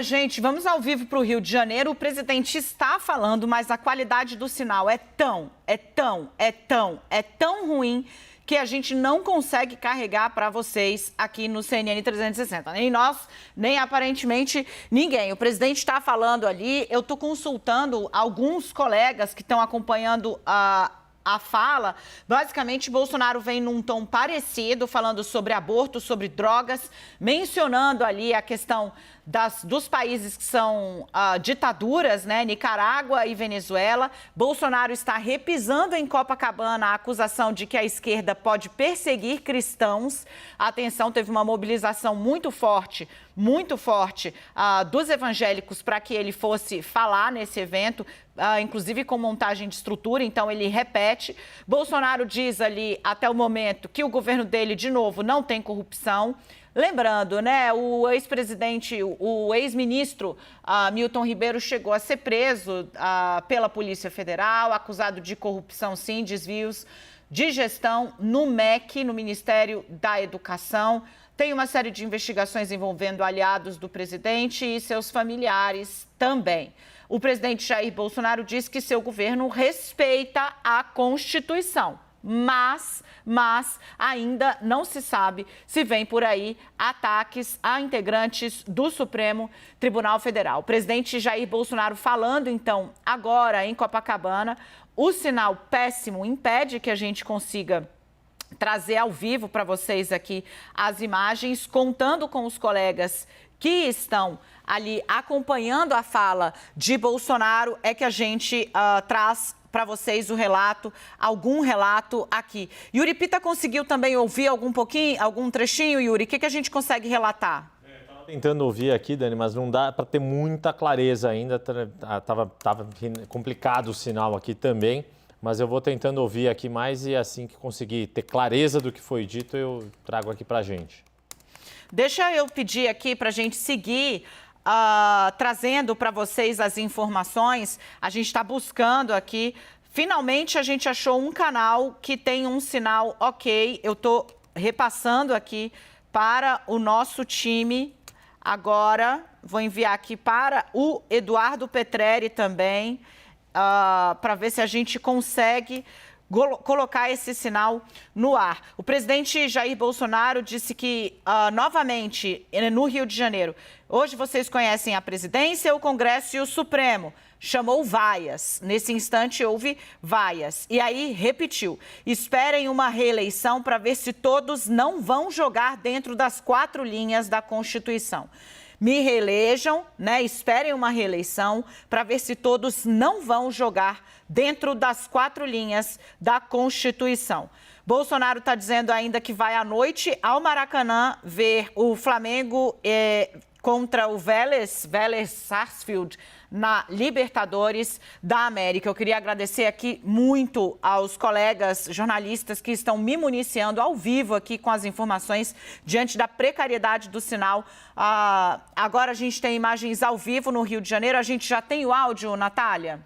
Gente, vamos ao vivo para o Rio de Janeiro. O presidente está falando, mas a qualidade do sinal é tão ruim que a gente não consegue carregar para vocês aqui no CNN 360. Nem nós, nem aparentemente ninguém. O presidente está falando ali, eu estou consultando alguns colegas que estão acompanhando a fala. Basicamente, Bolsonaro vem num tom parecido, falando sobre aborto, sobre drogas, mencionando ali a questão dos países que são ditaduras, né? Nicarágua e Venezuela. Bolsonaro está repisando em Copacabana a acusação de que a esquerda pode perseguir cristãos. Atenção, teve uma mobilização muito forte dos evangélicos para que ele fosse falar nesse evento, inclusive com montagem de estrutura, então ele repete. Bolsonaro diz ali, até o momento, que o governo dele, de novo, não tem corrupção. Lembrando, né, o ex-ministro Milton Ribeiro chegou a ser preso pela Polícia Federal, acusado de corrupção, sim, desvios de gestão no MEC, no Ministério da Educação. Tem uma série de investigações envolvendo aliados do presidente e seus familiares também. O presidente Jair Bolsonaro disse que seu governo respeita a Constituição, mas ainda não se sabe se vem por aí ataques a integrantes do Supremo Tribunal Federal. O presidente Jair Bolsonaro falando, então, agora em Copacabana. O sinal péssimo impede que a gente consiga trazer ao vivo para vocês aqui as imagens, contando com os colegas que estão ali acompanhando a fala de Bolsonaro, é que a gente traz para vocês o relato, algum relato aqui. Yuri Pita conseguiu também ouvir algum trechinho, Yuri? O que a gente consegue relatar? Estava tentando ouvir aqui, Dani, mas não dá para ter muita clareza ainda. Tava complicado o sinal aqui também, mas eu vou tentando ouvir aqui mais e assim que conseguir ter clareza do que foi dito, eu trago aqui para a gente. Deixa eu pedir aqui para a gente seguir trazendo para vocês as informações. A gente está buscando aqui. Finalmente, a gente achou um canal que tem um sinal ok. Eu estou repassando aqui para o nosso time. Agora, vou enviar aqui para o Eduardo Petrelli também, para ver se a gente consegue colocar esse sinal no ar. O presidente Jair Bolsonaro disse que, novamente, no Rio de Janeiro, hoje vocês conhecem a presidência, o Congresso e o Supremo. Chamou vaias. Nesse instante houve vaias. E aí repetiu: esperem uma reeleição para ver se todos não vão jogar dentro das 4 linhas da Constituição. Me reelejam, né? Esperem uma reeleição para ver se todos não vão jogar dentro das 4 linhas da Constituição. Bolsonaro está dizendo ainda que vai à noite ao Maracanã ver o Flamengo contra o Vélez Sarsfield na Libertadores da América. Eu queria agradecer aqui muito aos colegas jornalistas que estão me municiando ao vivo aqui com as informações diante da precariedade do sinal. Agora a gente tem imagens ao vivo no Rio de Janeiro. A gente já tem o áudio, Natália?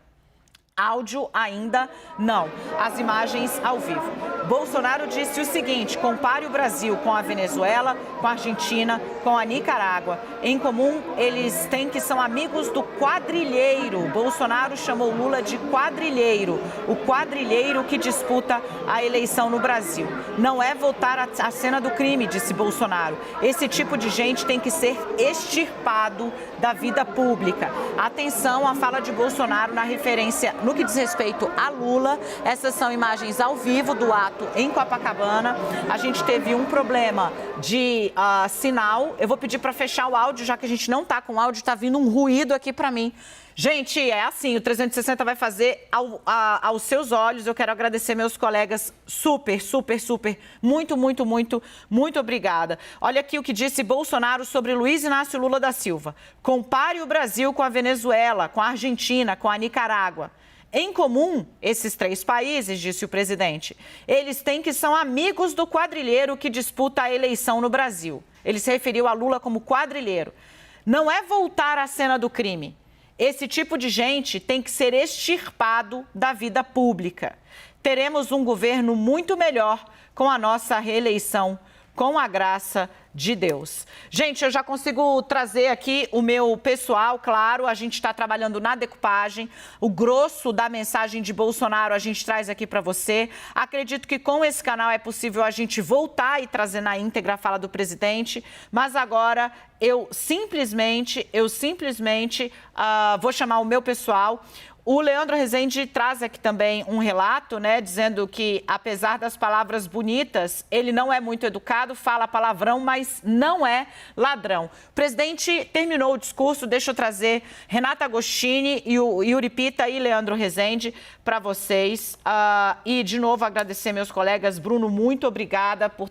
Áudio ainda não. As imagens ao vivo. Bolsonaro disse o seguinte: compare o Brasil com a Venezuela, com a Argentina, com a Nicarágua. Em comum, eles têm que são amigos do quadrilheiro. Bolsonaro chamou Lula de quadrilheiro. O quadrilheiro que disputa a eleição no Brasil. Não é voltar à cena do crime, disse Bolsonaro. Esse tipo de gente tem que ser extirpado da vida pública. Atenção à fala de Bolsonaro na referência no que diz respeito a Lula. Essas são imagens ao vivo do ato em Copacabana. A gente teve um problema de sinal. Eu vou pedir para fechar o áudio, já que a gente não está com áudio, está vindo um ruído aqui para mim. Gente, é assim, o 360 vai fazer aos seus olhos. Eu quero agradecer meus colegas muito obrigada. Olha aqui o que disse Bolsonaro sobre Luiz Inácio Lula da Silva. Compare o Brasil com a Venezuela, com a Argentina, com a Nicarágua. Em comum, esses 3 países, disse o presidente, eles têm que são amigos do quadrilheiro que disputa a eleição no Brasil. Ele se referiu a Lula como quadrilheiro. Não é voltar à cena do crime. Esse tipo de gente tem que ser extirpado da vida pública. Teremos um governo muito melhor com a nossa reeleição, com a graça de Deus. Gente, eu já consigo trazer aqui o meu pessoal, claro, a gente está trabalhando na decupagem, o grosso da mensagem de Bolsonaro a gente traz aqui para você. Acredito que com esse canal é possível a gente voltar e trazer na íntegra a fala do presidente, mas agora eu simplesmente vou chamar o meu pessoal. O Leandro Rezende traz aqui também um relato, né, dizendo que, apesar das palavras bonitas, ele não é muito educado, fala palavrão, mas não é ladrão. O presidente terminou o discurso, deixa eu trazer Renata Agostini e o Yuri Pita e Leandro Rezende para vocês. E, de novo, agradecer meus colegas. Bruno, muito obrigada por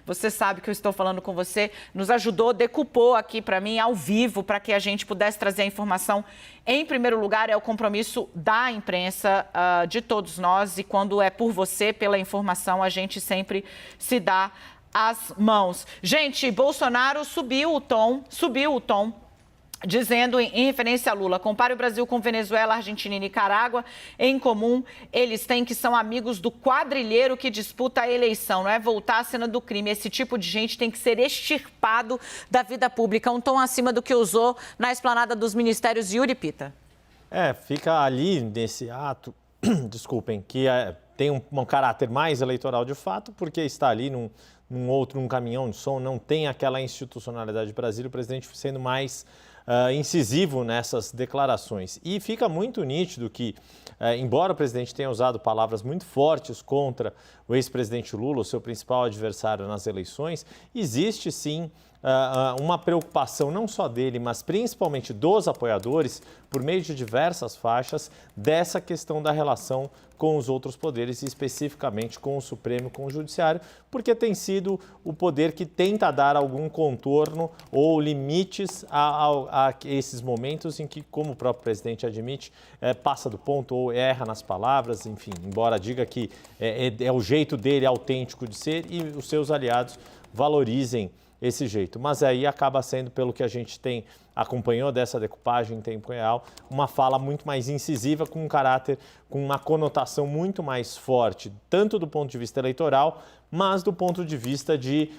você sabe que eu estou falando com você, nos ajudou, decupou aqui para mim, ao vivo, para que a gente pudesse trazer a informação. Em primeiro lugar, é o compromisso da imprensa, de todos nós, e quando é por você, pela informação, a gente sempre se dá as mãos. Gente, Bolsonaro subiu o tom, dizendo em referência a Lula, compare o Brasil com Venezuela, Argentina e Nicarágua, em comum eles têm que são amigos do quadrilheiro que disputa a eleição, não é voltar à cena do crime. Esse tipo de gente tem que ser extirpado da vida pública, um tom acima do que usou na esplanada dos ministérios. Yuri Pita. Fica ali nesse ato, desculpem, que tem um caráter mais eleitoral de fato, porque está ali num caminhão de som, não tem aquela institucionalidade de Brasília, o presidente sendo mais incisivo nessas declarações. E fica muito nítido que, embora o presidente tenha usado palavras muito fortes contra o ex-presidente Lula, o seu principal adversário nas eleições, existe sim uma preocupação não só dele, mas principalmente dos apoiadores, por meio de diversas faixas, dessa questão da relação com os outros poderes, e especificamente com o Supremo e com o Judiciário, porque tem sido o poder que tenta dar algum contorno ou limites a esses momentos em que, como o próprio presidente admite, passa do ponto ou erra nas palavras, enfim, embora diga que é o jeito dele autêntico de ser, e os seus aliados valorizem esse jeito. Mas aí acaba sendo, pelo que a gente acompanhou dessa decupagem em tempo real, uma fala muito mais incisiva, com um caráter, com uma conotação muito mais forte, tanto do ponto de vista eleitoral, mas do ponto de vista de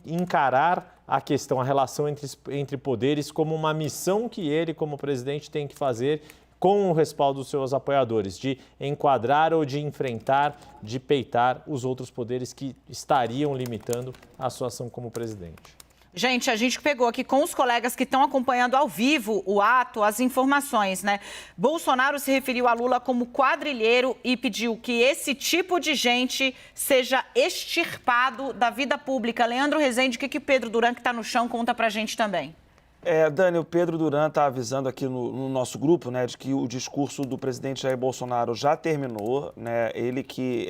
encarar a questão, a relação entre poderes como uma missão que ele, como presidente, tem que fazer com o respaldo dos seus apoiadores, de enquadrar ou de enfrentar, de peitar os outros poderes que estariam limitando a sua ação como presidente. Gente, a gente pegou aqui com os colegas que estão acompanhando ao vivo o ato, as informações, né? Bolsonaro se referiu a Lula como quadrilheiro e pediu que esse tipo de gente seja extirpado da vida pública. Leandro Rezende, o que Pedro Duran, que está no chão, conta pra gente também? Dani, o Pedro Duran está avisando aqui no nosso grupo, né, de que o discurso do presidente Jair Bolsonaro já terminou, né? Ele que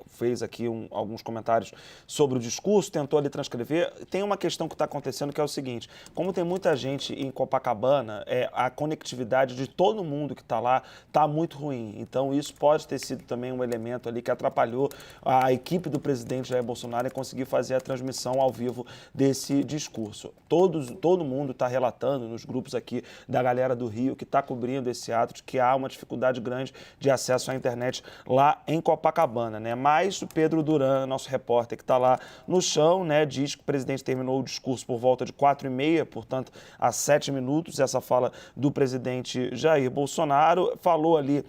fez aqui alguns comentários sobre o discurso, tentou ali transcrever. Tem uma questão que está acontecendo que é o seguinte: como tem muita gente em Copacabana, a conectividade de todo mundo que está lá está muito ruim. Então isso pode ter sido também um elemento ali que atrapalhou a equipe do presidente Jair Bolsonaro em conseguir fazer a transmissão ao vivo desse discurso. Todo mundo está relatando nos grupos aqui da galera do Rio que está cobrindo esse ato, de que há uma dificuldade grande de acesso à internet lá em Copacabana, né? Mas o Pedro Duran, nosso repórter que está lá no chão, né, diz que o presidente terminou o discurso por volta de 4h30, portanto, há 7 minutos, essa fala do presidente Jair Bolsonaro. Falou ali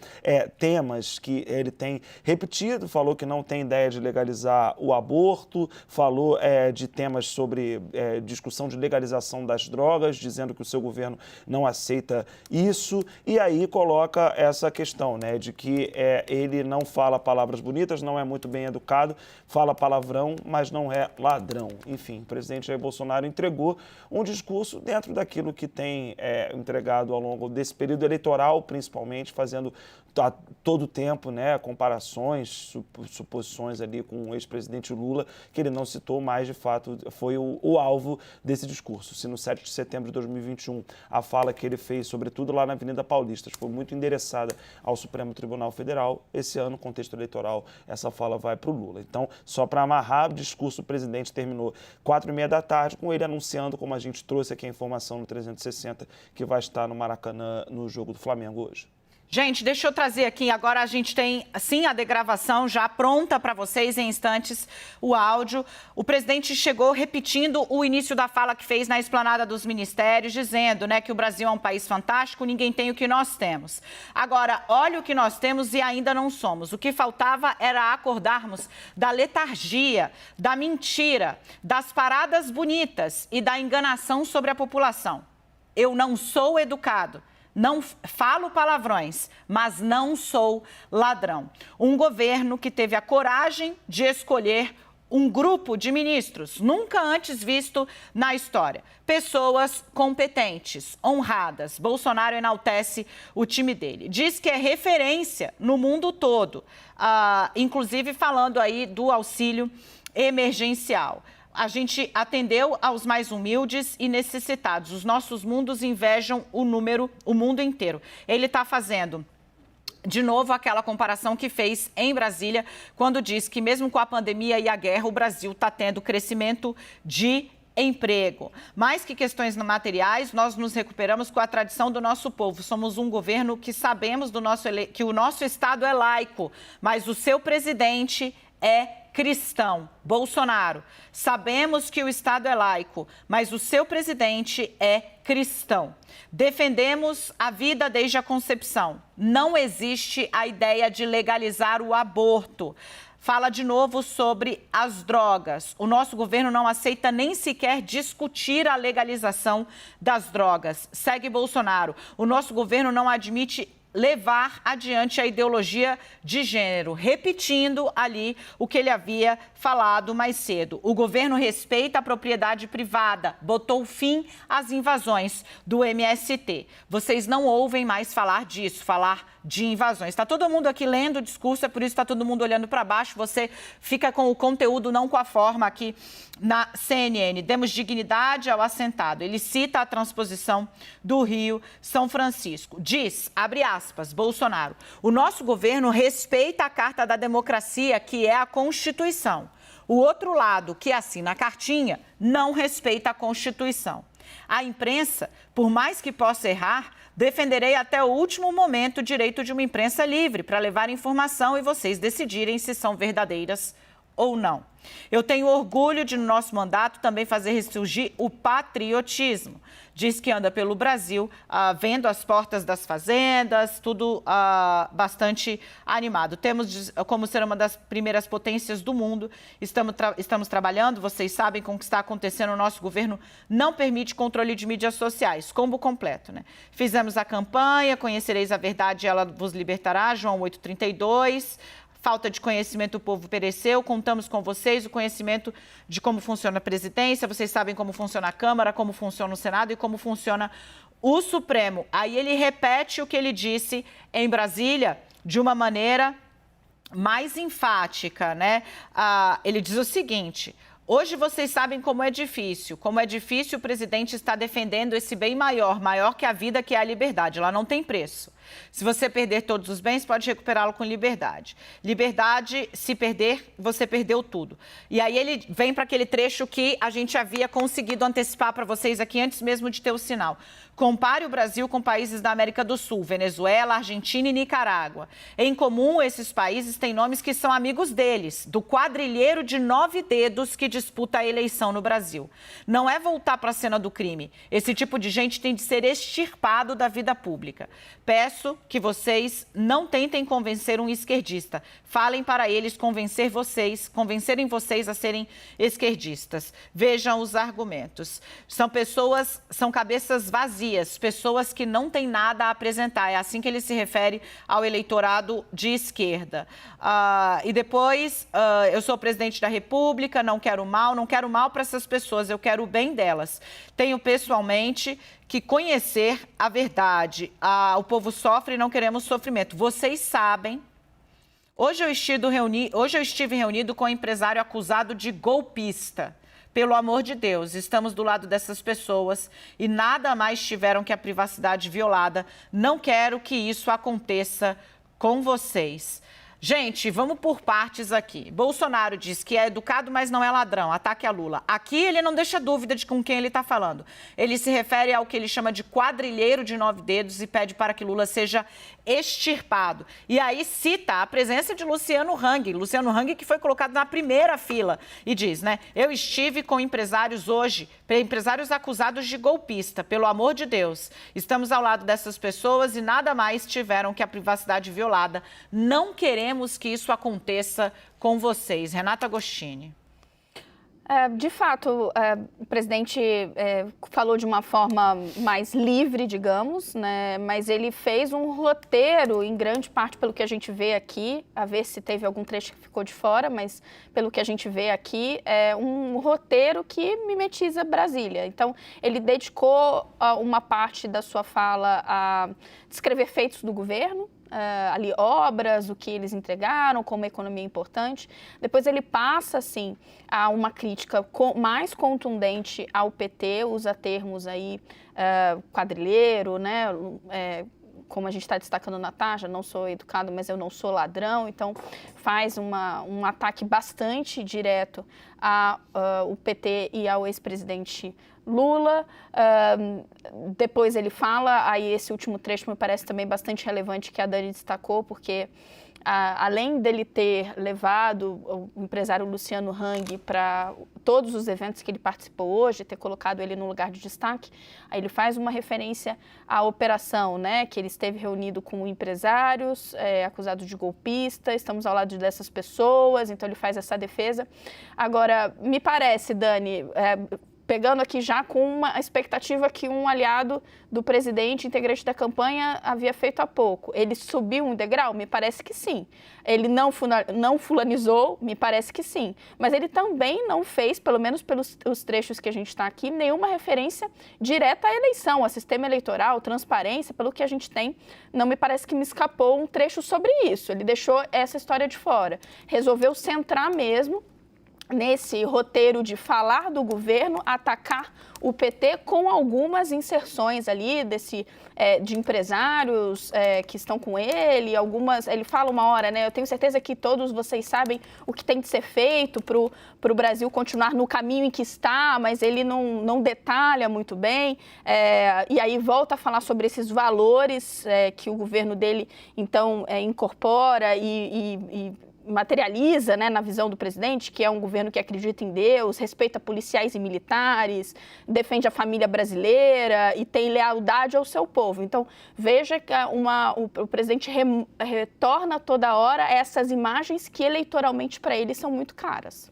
temas que ele tem repetido, falou que não tem ideia de legalizar o aborto, falou de temas sobre discussão de legalização das drogas, dizendo que o seu governo não aceita isso, e aí coloca essa questão, né, de que ele não fala palavras bonitas, não é muito bem educado, fala palavrão, mas não é ladrão. Enfim, o presidente Jair Bolsonaro entregou um discurso dentro daquilo que tem entregado ao longo desse período eleitoral, principalmente, fazendo a todo tempo, né, comparações, suposições ali com o ex-presidente Lula, que ele não citou, mas de fato foi o alvo desse discurso. Se no 7 de setembro de 2021 a fala que ele fez, sobretudo lá na Avenida Paulista, foi muito endereçada ao Supremo Tribunal Federal, esse ano, contexto eleitoral, essa fala vai para o Lula. Então, só para amarrar, o discurso do presidente terminou 4h30 da tarde, com ele anunciando, como a gente trouxe aqui a informação no 360, que vai estar no Maracanã no jogo do Flamengo hoje. Gente, deixa eu trazer aqui, agora a gente tem, sim, a degravação já pronta para vocês em instantes, o áudio. O presidente chegou repetindo o início da fala que fez na esplanada dos ministérios, dizendo, né, que o Brasil é um país fantástico, ninguém tem o que nós temos. Agora, olha o que nós temos e ainda não somos. O que faltava era acordarmos da letargia, da mentira, das paradas bonitas e da enganação sobre a população. Eu não sou educado. Não falo palavrões, mas não sou ladrão. Um governo que teve a coragem de escolher um grupo de ministros nunca antes visto na história. Pessoas competentes, honradas. Bolsonaro enaltece o time dele. Diz que é referência no mundo todo, inclusive falando aí do auxílio emergencial. A gente atendeu aos mais humildes e necessitados. Os nossos mundos invejam o mundo inteiro. Ele está fazendo, de novo, aquela comparação que fez em Brasília, quando diz que mesmo com a pandemia e a guerra, o Brasil está tendo crescimento de emprego. Mais que questões materiais, nós nos recuperamos com a tradição do nosso povo. Somos um governo que sabemos que o nosso Estado é laico, mas o seu presidente é cristão, Bolsonaro. Sabemos que o Estado é laico, mas o seu presidente é cristão. Defendemos a vida desde a concepção. Não existe a ideia de legalizar o aborto. Fala de novo sobre as drogas. O nosso governo não aceita nem sequer discutir a legalização das drogas. Segue Bolsonaro. O nosso governo não admite levar adiante a ideologia de gênero, repetindo ali o que ele havia falado mais cedo. O governo respeita a propriedade privada, botou fim às invasões do MST. Vocês não ouvem mais falar disso, falar de invasões. Está todo mundo aqui lendo o discurso, é por isso que está todo mundo olhando para baixo. Você fica com o conteúdo, não com a forma aqui na CNN. Demos dignidade ao assentado. Ele cita a transposição do Rio São Francisco. Diz, abre aspas, Bolsonaro, o nosso governo respeita a Carta da Democracia, que é a Constituição. O outro lado, que assina a cartinha, não respeita a Constituição. A imprensa, por mais que possa errar, defenderei até o último momento o direito de uma imprensa livre para levar informação e vocês decidirem se são verdadeiras ou não. Eu tenho orgulho de, no nosso mandato, também fazer ressurgir o patriotismo. Diz que anda pelo Brasil, vendo as portas das fazendas, tudo bastante animado. Temos como ser uma das primeiras potências do mundo, estamos trabalhando, vocês sabem com o que está acontecendo, o nosso governo não permite controle de mídias sociais, combo completo, né? Fizemos a campanha, conhecereis a verdade, ela vos libertará, João 8,32. Falta de conhecimento, o povo pereceu. Contamos com vocês o conhecimento de como funciona a presidência. Vocês sabem como funciona a Câmara, como funciona o Senado e como funciona o Supremo. Aí ele repete o que ele disse em Brasília de uma maneira mais enfática, né? Ele diz o seguinte: hoje vocês sabem como é difícil o presidente está defendendo esse bem maior que a vida, que é a liberdade. Ela não tem preço. Se você perder todos os bens, pode recuperá-lo com liberdade. Liberdade, se perder, você perdeu tudo. E aí ele vem para aquele trecho que a gente havia conseguido antecipar para vocês aqui antes mesmo de ter o sinal. Compare o Brasil com países da América do Sul, Venezuela, Argentina e Nicarágua. Em comum, esses países têm nomes que são amigos deles, do quadrilheiro de 9 dedos que disputa a eleição no Brasil. Não é voltar para a cena do crime. Esse tipo de gente tem de ser extirpado da vida pública. Peço que vocês não tentem convencer um esquerdista. Falem para eles convencerem vocês a serem esquerdistas. Vejam os argumentos. São cabeças vazias, pessoas que não têm nada a apresentar. É assim que ele se refere ao eleitorado de esquerda. E depois, eu sou presidente da República, não quero mal para essas pessoas, eu quero o bem delas. Tenho pessoalmente que conhecer a verdade. O povo sofre e não queremos sofrimento. Vocês sabem. Hoje eu estive reunido com um empresário acusado de golpista. Pelo amor de Deus, estamos do lado dessas pessoas e nada mais tiveram que a privacidade violada. Não quero que isso aconteça com vocês. Gente, vamos por partes aqui. Bolsonaro diz que é educado, mas não é ladrão. Ataque a Lula. Aqui ele não deixa dúvida de com quem ele está falando. Ele se refere ao que ele chama de quadrilheiro de 9 dedos e pede para que Lula seja extirpado. E aí cita a presença de Luciano Hang. Luciano Hang que foi colocado na primeira fila. E diz, né? Eu estive com empresários hoje, empresários acusados de golpista. Pelo amor de Deus. Estamos ao lado dessas pessoas e nada mais tiveram que a privacidade violada. Não queremos que isso aconteça com vocês. Renata Agostini. De fato, o presidente falou de uma forma mais livre, digamos, né? Mas ele fez um roteiro, em grande parte pelo que a gente vê aqui, a ver se teve algum trecho que ficou de fora, mas pelo que a gente vê aqui, é um roteiro que mimetiza Brasília. Então, ele dedicou uma parte da sua fala a descrever feitos do governo, ali obras, o que eles entregaram, como a economia é importante. Depois ele passa, assim, a uma crítica mais contundente ao PT, usa termos aí, quadrilheiro, né? Como a gente está destacando na Natasha, não sou educado, mas eu não sou ladrão. Então, faz um ataque bastante direto ao PT e ao ex-presidente Lula. Depois ele fala, aí esse último trecho me parece também bastante relevante, que a Dani destacou, porque além dele ter levado o empresário Luciano Hang para todos os eventos que ele participou hoje, ter colocado ele no lugar de destaque, aí ele faz uma referência à operação, né, que ele esteve reunido com empresários acusados de golpista, estamos ao lado dessas pessoas, então ele faz essa defesa. Agora, me parece, Dani, pegando aqui já com uma expectativa que um aliado do presidente, integrante da campanha, havia feito há pouco. Ele subiu um degrau? Me parece que sim. Ele não fulanizou? Me parece que sim. Mas ele também não fez, pelo menos pelos os trechos que a gente está aqui, nenhuma referência direta à eleição, a sistema eleitoral, transparência, pelo que a gente tem. Não me parece que me escapou um trecho sobre isso. Ele deixou essa história de fora. Resolveu centrar mesmo nesse roteiro de falar do governo, atacar o PT com algumas inserções ali de empresários que estão com ele, ele fala uma hora, né? Eu tenho certeza que todos vocês sabem o que tem de ser feito para o Brasil continuar no caminho em que está, mas ele não detalha muito bem, e aí volta a falar sobre esses valores que o governo dele, então, incorpora e materializa, né, na visão do presidente, que é um governo que acredita em Deus, respeita policiais e militares, defende a família brasileira e tem lealdade ao seu povo. Então, veja que o presidente retorna toda hora essas imagens que eleitoralmente para ele são muito caras.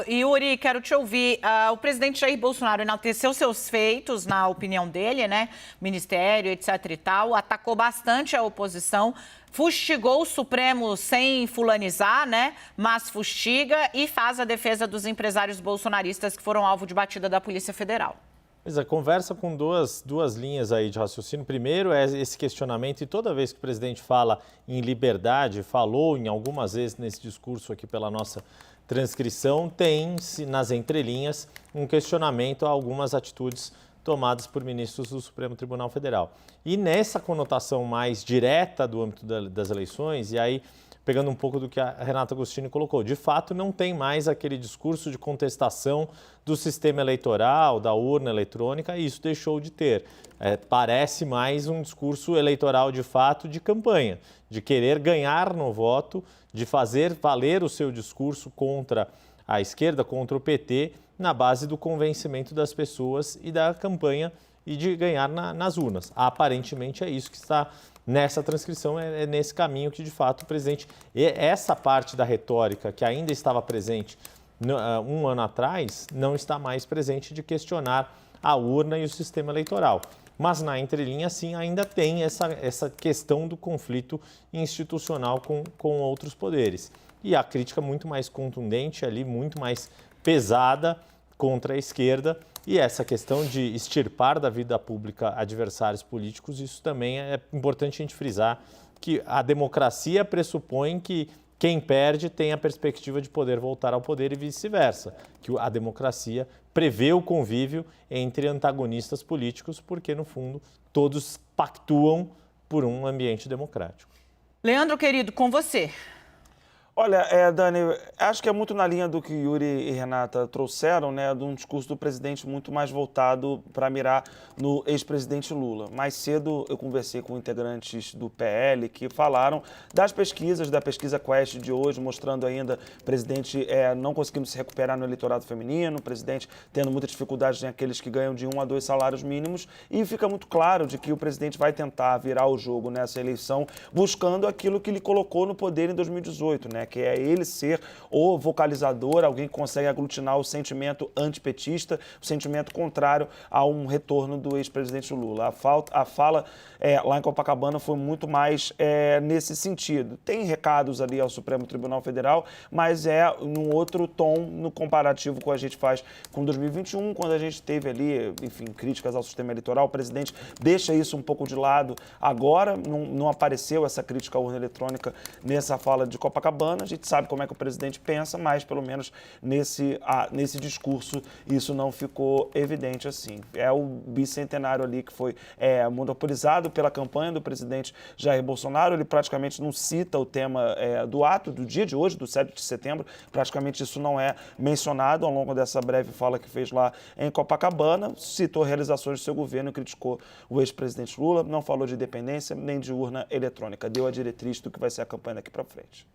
Yuri, quero te ouvir. O presidente Jair Bolsonaro enalteceu seus feitos, na opinião dele, né? Ministério, etc. e tal, atacou bastante a oposição, fustigou o Supremo sem fulanizar, né? Mas fustiga e faz a defesa dos empresários bolsonaristas que foram alvo de batida da Polícia Federal. Pois é, conversa com duas linhas aí de raciocínio. Primeiro é esse questionamento, e toda vez que o presidente fala em liberdade, falou em algumas vezes nesse discurso aqui pela nossa transcrição, tem-se nas entrelinhas um questionamento a algumas atitudes tomadas por ministros do Supremo Tribunal Federal. E nessa conotação mais direta do âmbito das eleições, e aí pegando um pouco do que a Renata Agostini colocou, de fato não tem mais aquele discurso de contestação do sistema eleitoral, da urna eletrônica, e isso deixou de ter. Parece mais um discurso eleitoral de fato de campanha, de querer ganhar no voto, de fazer valer o seu discurso contra a esquerda, contra o PT, na base do convencimento das pessoas e da campanha e de ganhar nas urnas. Aparentemente é isso que está nessa transcrição, é nesse caminho que de fato o presidente... Essa parte da retórica que ainda estava presente um ano atrás, não está mais presente, de questionar a urna e o sistema eleitoral. Mas na entrelinha, sim, ainda tem essa questão do conflito institucional com outros poderes. E a crítica muito mais contundente ali, muito mais pesada contra a esquerda. E essa questão de extirpar da vida pública adversários políticos, isso também é importante a gente frisar, que a democracia pressupõe que quem perde tem a perspectiva de poder voltar ao poder e vice-versa, que a democracia prevê o convívio entre antagonistas políticos, porque, no fundo, todos pactuam por um ambiente democrático. Leandro, querido, com você. Olha, Dani, acho que é muito na linha do que Yuri e Renata trouxeram, né, de um discurso do presidente muito mais voltado para mirar no ex-presidente Lula. Mais cedo eu conversei com integrantes do PL que falaram das pesquisas, da pesquisa Quest de hoje, mostrando ainda o presidente não conseguindo se recuperar no eleitorado feminino, o presidente tendo muita dificuldade em aqueles que ganham de 1 a 2 salários mínimos, e fica muito claro de que o presidente vai tentar virar o jogo nessa eleição buscando aquilo que lhe colocou no poder em 2018, né? Que é ele ser o vocalizador, alguém que consegue aglutinar o sentimento antipetista, o sentimento contrário a um retorno do ex-presidente Lula. A fala lá em Copacabana foi muito mais nesse sentido. Tem recados ali ao Supremo Tribunal Federal, mas é num outro tom no comparativo com a gente faz com 2021, quando a gente teve ali, enfim, críticas ao sistema eleitoral. O presidente deixa isso um pouco de lado agora, não apareceu essa crítica à urna eletrônica nessa fala de Copacabana. A gente sabe como é que o presidente pensa, mas pelo menos nesse discurso isso não ficou evidente assim. É o bicentenário ali que foi monopolizado pela campanha do presidente Jair Bolsonaro. Ele praticamente não cita o tema do ato do dia de hoje, do 7 de setembro. Praticamente isso não é mencionado ao longo dessa breve fala que fez lá em Copacabana. Citou realizações do seu governo e criticou o ex-presidente Lula. Não falou de independência nem de urna eletrônica. Deu a diretriz do que vai ser a campanha daqui para frente.